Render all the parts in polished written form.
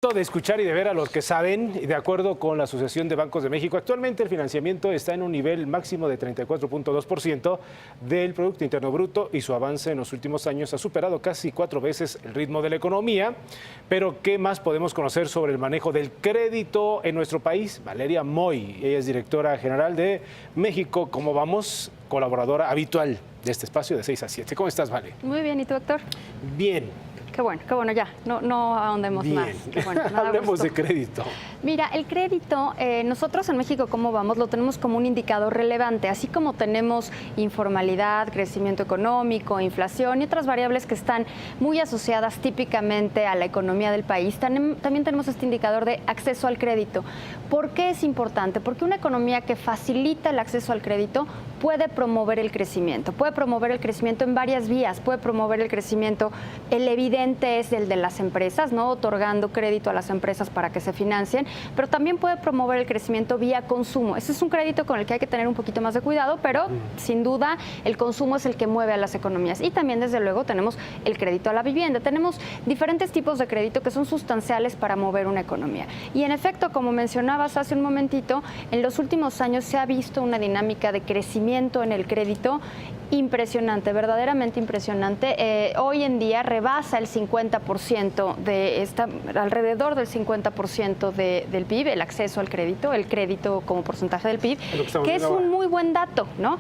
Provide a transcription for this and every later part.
De escuchar y de ver a los que saben, y de acuerdo con la Asociación de Bancos de México, actualmente el financiamiento está en un nivel máximo de 34.2% del Producto Interno Bruto y su avance en los últimos años ha superado casi 4 veces el ritmo de la economía. Pero, ¿qué más podemos conocer sobre el manejo del crédito en nuestro país? Valeria Moy, ella es directora general de México ¿Cómo vamos?, colaboradora habitual de este espacio de 6 a 7. ¿Cómo estás, Vale? Muy bien, ¿y tú, Héctor? Bien. Qué bueno, ya, no ahondemos Bien. más. Qué bueno, Hablemos de crédito. Mira, el crédito, nosotros en México ¿Cómo vamos? Lo tenemos como un indicador relevante, así como tenemos informalidad, crecimiento económico, inflación y otras variables que están muy asociadas típicamente a la economía del país. También tenemos este indicador de acceso al crédito. ¿Por qué es importante? Porque una economía que facilita el acceso al crédito puede promover el crecimiento. Puede promover el crecimiento en varias vías. Puede promover el crecimiento, el evidente es el de las empresas, ¿no? Otorgando crédito a las empresas para que se financien, pero también puede promover el crecimiento vía consumo. Ese es un crédito con el que hay que tener un poquito más de cuidado, pero sin duda el consumo es el que mueve a las economías. Y también, desde luego, tenemos el crédito a la vivienda. Tenemos diferentes tipos de crédito que son sustanciales para mover una economía. Y en efecto, como mencionabas hace un momentito, en los últimos años se ha visto una dinámica de crecimiento en el crédito impresionante, verdaderamente impresionante. Hoy en día rebasa el 50% alrededor del 50% del PIB, el acceso al crédito, el crédito como porcentaje del PIB, que es un muy buen dato, ¿no?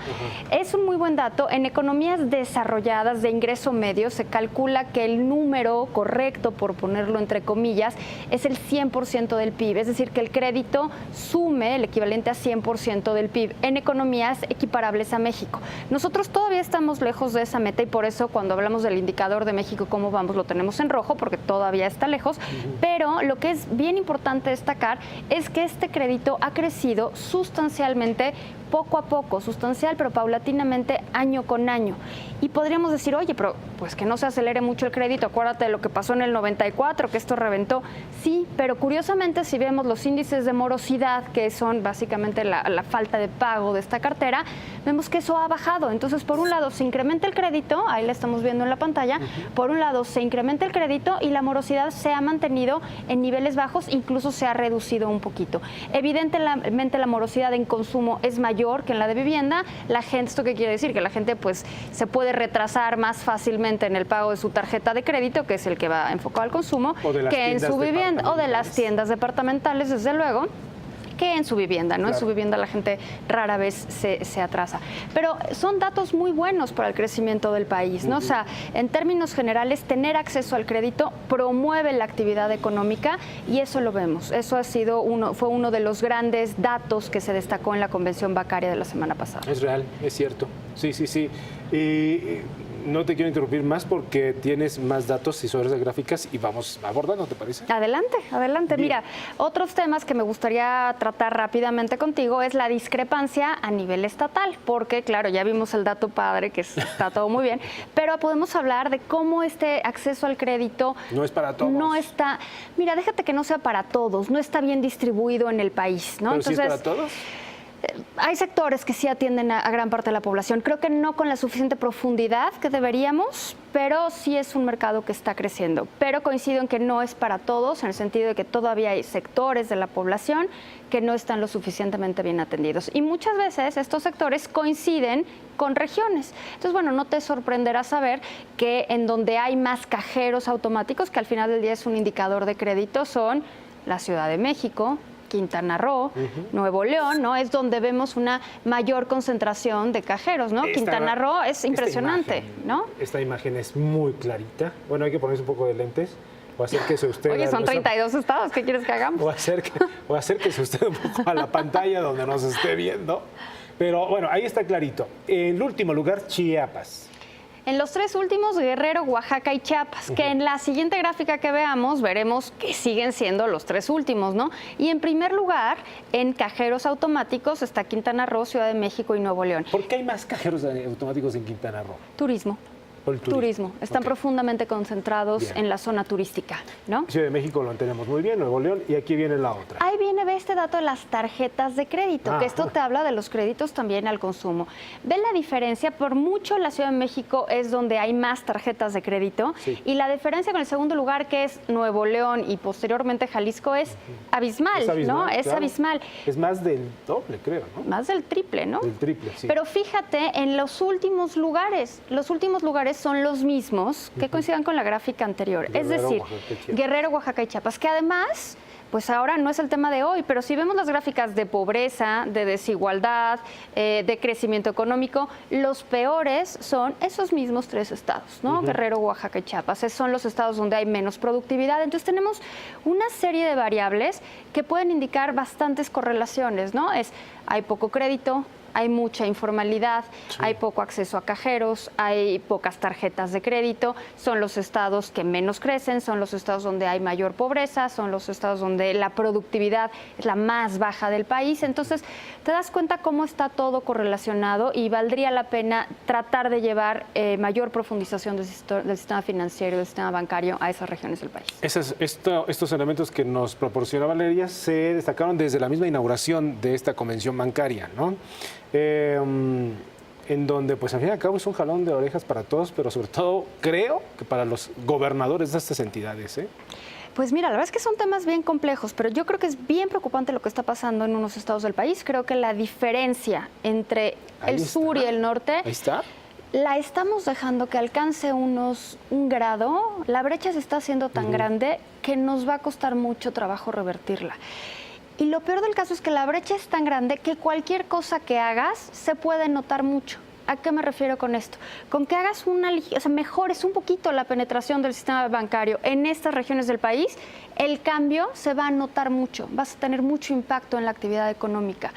Es un muy buen dato. En economías desarrolladas de ingreso medio se calcula que el número correcto, por ponerlo entre comillas, es el 100% del PIB, es decir, que el crédito sume el equivalente a 100% del PIB en economías equiparables a México. Nosotros todavía estamos lejos de esa meta y por eso cuando hablamos del indicador de México ¿Cómo vamos? Lo tenemos en rojo porque todavía está lejos, pero lo que es bien importante destacar es que este crédito ha crecido sustancialmente poco a poco, sustancial pero paulatinamente año con año. Y podríamos decir, oye, pero pues que no se acelere mucho el crédito, acuérdate de lo que pasó en el 94, que esto reventó. Sí, pero curiosamente si vemos los índices de morosidad, que son básicamente la falta de pago de esta cartera, vemos que eso ha bajado. Entonces, por un lado se incrementa el crédito, ahí la estamos viendo en la pantalla, por un lado se incrementa el crédito y la morosidad se ha mantenido en niveles bajos, incluso se ha reducido un poquito. Evidentemente la morosidad en consumo es mayor que en la de vivienda. La gente, ¿esto qué quiere decir? Que la gente pues se puede retrasar más fácilmente en el pago de su tarjeta de crédito, que es el que va enfocado al consumo, que en su vivienda, o de las tiendas departamentales, desde luego, que en su vivienda, ¿no? Claro. En su vivienda la gente rara vez se atrasa. Pero son datos muy buenos para el crecimiento del país, ¿no? O sea, en términos generales, tener acceso al crédito promueve la actividad económica y eso lo vemos. Eso fue uno de los grandes datos que se destacó en la convención bancaria de la semana pasada. Es real, es cierto. Sí. No te quiero interrumpir más porque tienes más datos y sobre esas gráficas y vamos abordando, ¿te parece? Adelante. Bien. Mira, otros temas que me gustaría tratar rápidamente contigo es la discrepancia a nivel estatal, porque claro, ya vimos el dato padre, que está todo muy bien, pero podemos hablar de cómo este acceso al crédito no es para todos. Mira, déjate que no sea para todos, no está bien distribuido en el país, ¿no? ¿Pero entonces, sí es para todos? Hay sectores que sí atienden a gran parte de la población. Creo que no con la suficiente profundidad que deberíamos, pero sí es un mercado que está creciendo. Pero coincido en que no es para todos, en el sentido de que todavía hay sectores de la población que no están lo suficientemente bien atendidos. Y muchas veces estos sectores coinciden con regiones. Entonces, bueno, no te sorprenderá saber que en donde hay más cajeros automáticos, que al final del día es un indicador de crédito, son la Ciudad de México, Quintana Roo, Nuevo León, ¿no? Es donde vemos una mayor concentración de cajeros, ¿no? Quintana Roo es impresionante, ¿no? Esta imagen es muy clarita. Bueno, hay que ponerse un poco de lentes. O acérquese usted. Oye, son 32 estados, ¿qué quieres que hagamos? O acérquese usted un poco a la pantalla donde nos esté viendo. Pero bueno, ahí está clarito. En el último lugar, Chiapas. En los tres últimos, Guerrero, Oaxaca y Chiapas, que en la siguiente gráfica que veamos, veremos que siguen siendo los tres últimos, ¿no? Y en primer lugar, en cajeros automáticos está Quintana Roo, Ciudad de México y Nuevo León. ¿Por qué hay más cajeros automáticos en Quintana Roo? Turismo. ¿O el turismo? Están profundamente concentrados Bien. en la zona turística, ¿no? Ciudad de México lo tenemos muy bien, Nuevo León, y aquí viene la otra. Ahí viene, ve este dato de las tarjetas de crédito, que esto te habla de los créditos también al consumo. Ve la diferencia, por mucho la Ciudad de México es donde hay más tarjetas de crédito, Sí. y la diferencia con el segundo lugar, que es Nuevo León y posteriormente Jalisco, es abismal, ¿no? Es claro. abismal. Es más del doble, creo, ¿no? Más del triple, ¿no? Del triple, sí. Pero fíjate, en los últimos lugares son los mismos que coincidan con la gráfica anterior. Es Guerrero, decir, Oaxaca y Chiapas. Guerrero, Oaxaca y Chiapas, que además, pues ahora no es el tema de hoy, pero si vemos las gráficas de pobreza, de desigualdad, de crecimiento económico, los peores son esos mismos tres estados, ¿no? Guerrero, Oaxaca y Chiapas. Esos son los estados donde hay menos productividad. Entonces tenemos una serie de variables que pueden indicar bastantes correlaciones, ¿no? Hay poco crédito, hay mucha informalidad, hay poco acceso a cajeros, hay pocas tarjetas de crédito, son los estados que menos crecen, son los estados donde hay mayor pobreza, son los estados donde la productividad es la más baja del país. Entonces, te das cuenta cómo está todo correlacionado y valdría la pena tratar de llevar mayor profundización del sistema financiero, del sistema bancario a esas regiones del país. Estos elementos que nos proporciona Valeria se destacaron desde la misma inauguración de esta convención bancaria, ¿no? En donde, pues, al fin y al cabo es un jalón de orejas para todos, pero sobre todo creo que para los gobernadores de estas entidades, ¿eh? Pues mira, la verdad es que son temas bien complejos, pero yo creo que es bien preocupante lo que está pasando en unos estados del país. Creo que la diferencia entre el sur y el norte Ahí está. la estamos dejando que alcance un grado. La brecha se está haciendo tan grande que nos va a costar mucho trabajo revertirla. Y lo peor del caso es que la brecha es tan grande que cualquier cosa que hagas se puede notar mucho. ¿A qué me refiero con esto? Con que hagas mejores un poquito la penetración del sistema bancario en estas regiones del país, el cambio se va a notar mucho, vas a tener mucho impacto en la actividad económica.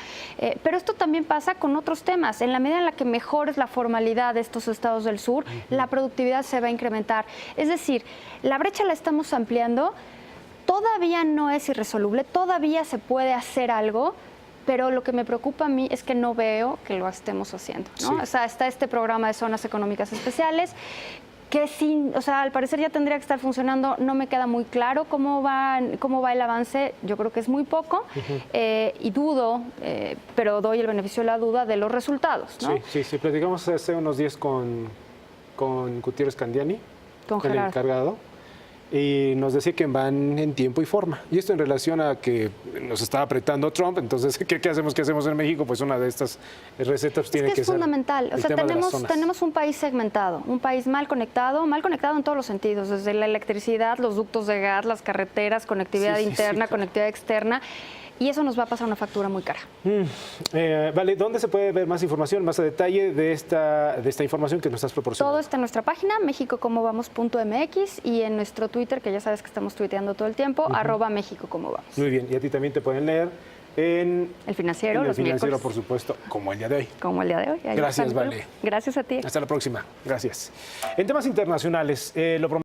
Pero esto también pasa con otros temas. En la medida en la que mejores la formalidad de estos estados del sur, la productividad se va a incrementar. Es decir, la brecha la estamos ampliando. Todavía no es irresoluble, todavía se puede hacer algo, pero lo que me preocupa a mí es que no veo que lo estemos haciendo, ¿no? Sí. O sea, está este programa de zonas económicas especiales que al parecer ya tendría que estar funcionando. No me queda muy claro cómo va el avance. Yo creo que es muy poco y dudo, pero doy el beneficio de la duda de los resultados, ¿no? Sí. Platicamos hace unos días con Gutiérrez Candiani, Con el Gerardo. encargado, y nos decía que van en tiempo y forma. Y esto en relación a que nos está apretando Trump. Entonces, ¿qué hacemos? ¿Qué hacemos en México? Pues una de estas recetas tiene que Es ser fundamental. O el sea, tema de las zonas. tenemos un país segmentado, un país mal conectado en todos los sentidos, desde la electricidad, los ductos de gas, las carreteras, conectividad Sí, interna, claro. conectividad externa. Y eso nos va a pasar una factura muy cara. Vale, ¿dónde se puede ver más información, más a detalle de esta información que nos estás proporcionando? Todo está en nuestra página, mexicocomovamos.mx, y en nuestro Twitter, que ya sabes que estamos tuiteando todo el tiempo, @mexicocomovamos. Muy bien, y a ti también te pueden leer en El Financiero, en el los Financiero, miércoles, por supuesto, como el día de hoy. como el día de hoy. Ahí Gracias, está mi Vale. club. Gracias a ti. Hasta la próxima. Gracias. En temas internacionales, lo